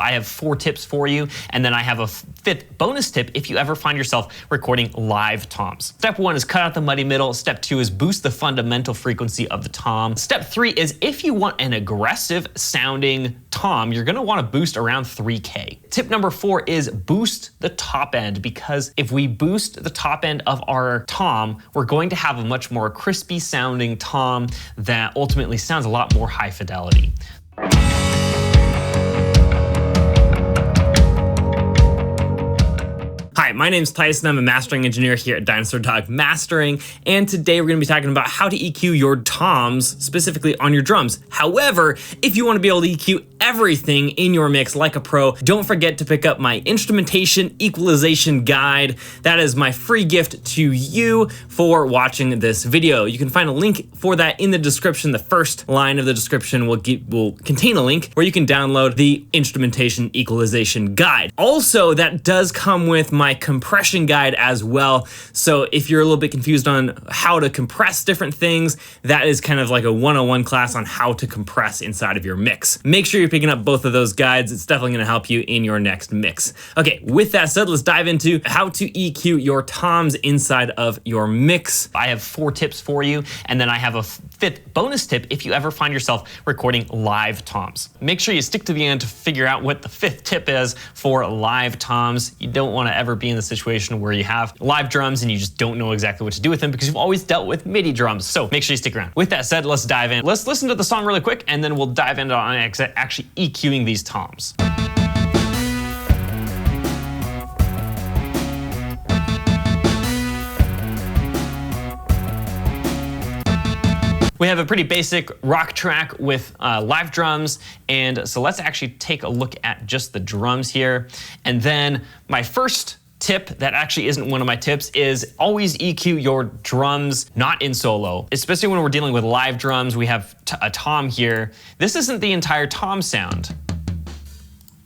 I have 4 tips for you, and then I have a 5th bonus tip if you ever find yourself recording live toms. Step 1 is cut out the muddy middle. Step 2 is boost the fundamental frequency of the tom. Step 3 is if you want an aggressive sounding tom, you're gonna wanna boost around 3K. Tip number 4 is boost the top end, because if we boost the top end of our tom, we're going to have a much more crispy sounding tom that ultimately sounds a lot more high fidelity. Hi, my name's Tyson. I'm a mastering engineer here at Dinosaur Dog Mastering, and today we're going to be talking about how to EQ your toms, specifically on your drums. However, if you want to be able to EQ everything in your mix like a pro, don't forget to pick up my instrumentation equalization guide. That is my free gift to you for watching this video. You can find a link for that in the description. The first line of the description will contain a link where you can download the instrumentation equalization guide. Also, that does come with my compression guide as well. So if you're a little bit confused on how to compress different things, that is kind of like a 101 class on how to compress inside of your mix. Make sure you're picking up both of those guides. It's definitely going to help you in your next mix. Okay, with that said, let's dive into how to EQ your toms inside of your mix. I have 4 tips for you, and then I have a 5th bonus tip if you ever find yourself recording live toms. Make sure you stick to the end to figure out what the 5th tip is for live toms. You don't want to ever be in the situation where you have live drums and you just don't know exactly what to do with them because you've always dealt with MIDI drums. So make sure you stick around. With that said, let's dive in. Let's listen to the song really quick, and then we'll dive into actually EQing these toms. We have a pretty basic rock track with live drums, and so let's actually take a look at just the drums here. And then my first tip that actually isn't one of my tips is always EQ your drums not in solo, especially when we're dealing with live drums. We have a tom here. This isn't the entire tom sound,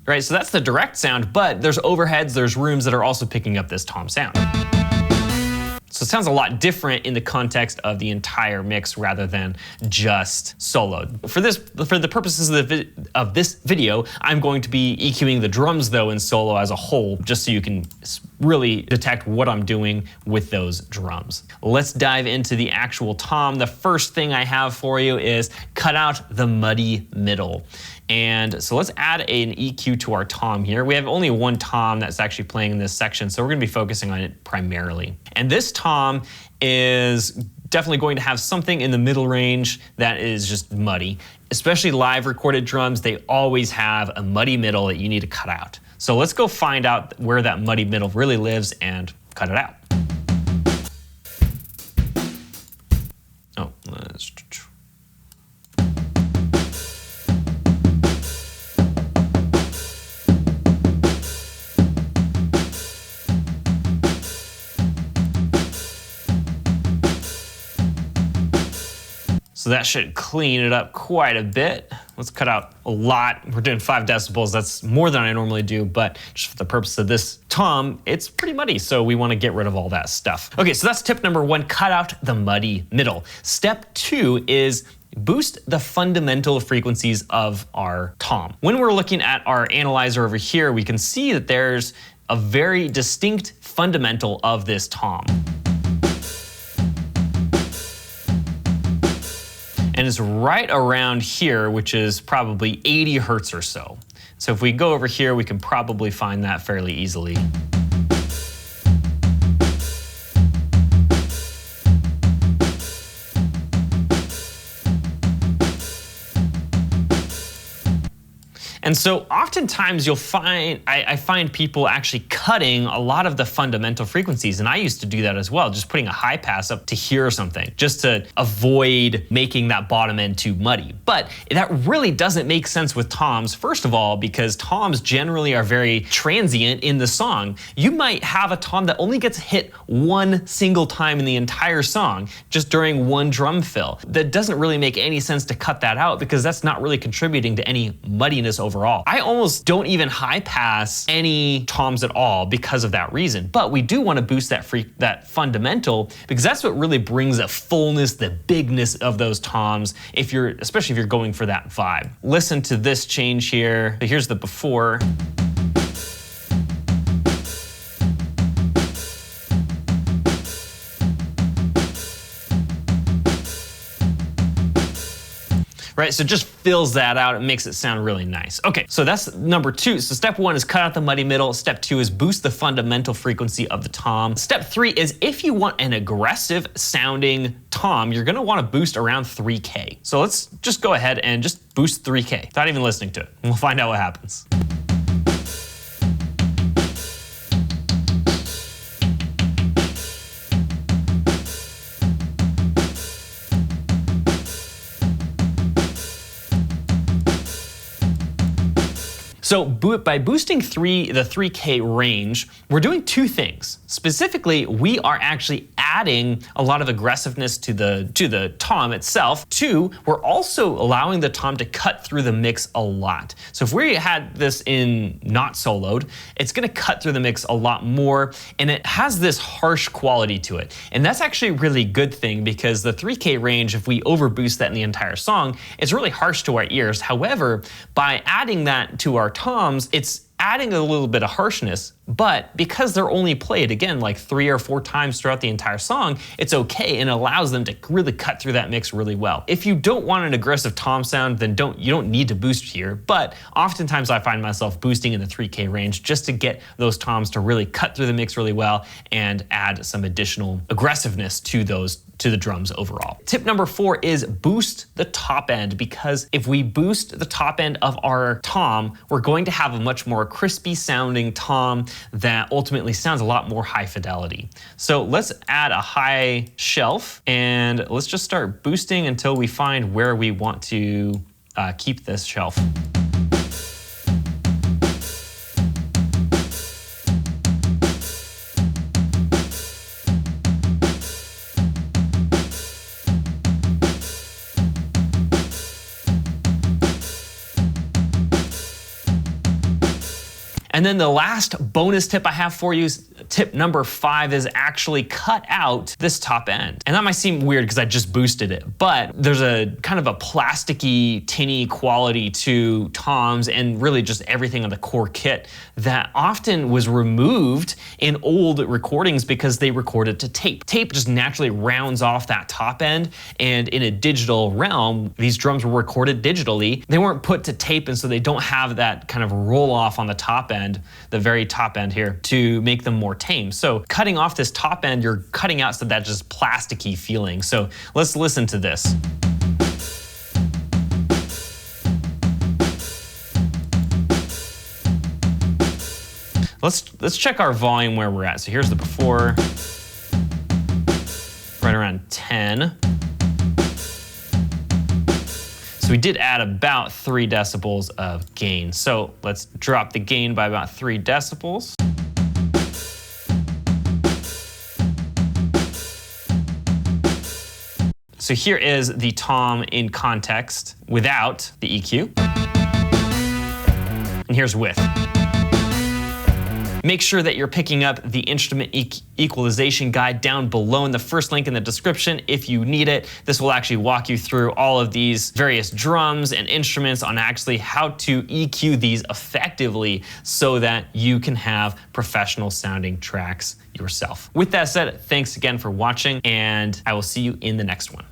right? So that's the direct sound, but there's overheads, there's rooms that are also picking up this tom sound. So it sounds a lot different in the context of the entire mix rather than just soloed. For the purposes of this video, I'm going to be EQing the drums though in solo as a whole, just so you can really detect what I'm doing with those drums. Let's dive into the actual tom. The first thing I have for you is cut out the muddy middle. And so let's add an EQ to our tom here. We have only one tom that's actually playing in this section, so we're gonna be focusing on it primarily. And this tom is definitely going to have something in the middle range that is just muddy. Especially live recorded drums, they always have a muddy middle that you need to cut out. So let's go find out where that muddy middle really lives and cut it out. Oh, let's... So that should clean it up quite a bit. Let's cut out a lot. We're doing 5 decibels. That's more than I normally do, but just for the purpose of this tom, it's pretty muddy, so we want to get rid of all that stuff. Okay, so that's tip number 1, cut out the muddy middle. Step 2 is boost the fundamental frequencies of our tom. When we're looking at our analyzer over here, we can see that there's a very distinct fundamental of this tom. And it's right around here, which is probably 80 hertz or so. So if we go over here, we can probably find that fairly easily. And so oftentimes you'll find, I find people actually cutting a lot of the fundamental frequencies, and I used to do that as well, just putting a high pass up to hear something, just to avoid making that bottom end too muddy. But that really doesn't make sense with toms, first of all, because toms generally are very transient in the song. You might have a tom that only gets hit one single time in the entire song, just during one drum fill. That doesn't really make any sense to cut that out because that's not really contributing to any muddiness over overall. I almost don't even high pass any toms at all because of that reason, but we do want to boost that fundamental, because that's what really brings a fullness, the bigness of those toms, especially if you're going for that vibe. Listen to this change here. So here's the before. Right, so it just fills that out. It makes it sound really nice. Okay, so that's number 2. So step 1 is cut out the muddy middle. Step 2 is boost the fundamental frequency of the tom. Step 3 is if you want an aggressive sounding tom, you're gonna wanna boost around 3K. So let's just go ahead and just boost 3K without even listening to it. We'll find out what happens. So by boosting the 3K range, we're doing 2 things. Specifically, we are actually adding a lot of aggressiveness to the tom itself. 2, we're also allowing the tom to cut through the mix a lot. So if we had this in not soloed, it's gonna cut through the mix a lot more, and it has this harsh quality to it. And that's actually a really good thing, because the 3K range, if we overboost that in the entire song, it's really harsh to our ears. However, by adding that to our toms, it's adding a little bit of harshness, but because they're only played, again, like 3 or 4 times throughout the entire song, it's okay and allows them to really cut through that mix really well. If you don't want an aggressive tom sound, then you don't need to boost here, but oftentimes I find myself boosting in the 3K range just to get those toms to really cut through the mix really well and add some additional aggressiveness to the drums overall. Tip number 4 is boost the top end, because if we boost the top end of our tom, we're going to have a much more crispy sounding tom that ultimately sounds a lot more high fidelity. So let's add a high shelf and let's just start boosting until we find where we want to keep this shelf. And then the last bonus tip I have for you is tip number 5 is actually cut out this top end. And that might seem weird because I just boosted it, but there's a kind of a plasticky, tinny quality to toms and really just everything on the core kit that often was removed in old recordings because they recorded to tape. Tape just naturally rounds off that top end, and in a digital realm, these drums were recorded digitally. They weren't put to tape, and so they don't have that kind of roll off on the top end, the very top end here, to make them more tame. So cutting off this top end, you're cutting out some of that just plasticky feeling. So let's listen to this. Let's check our volume where we're at. So here's the before, right around 10. So we did add about 3 decibels of gain. So let's drop the gain by about 3 decibels. So here is the tom in context without the EQ. And here's with. Make sure that you're picking up the instrument equalization guide down below in the first link in the description if you need it. This will actually walk you through all of these various drums and instruments on actually how to EQ these effectively so that you can have professional sounding tracks yourself. With that said, thanks again for watching, and I will see you in the next one.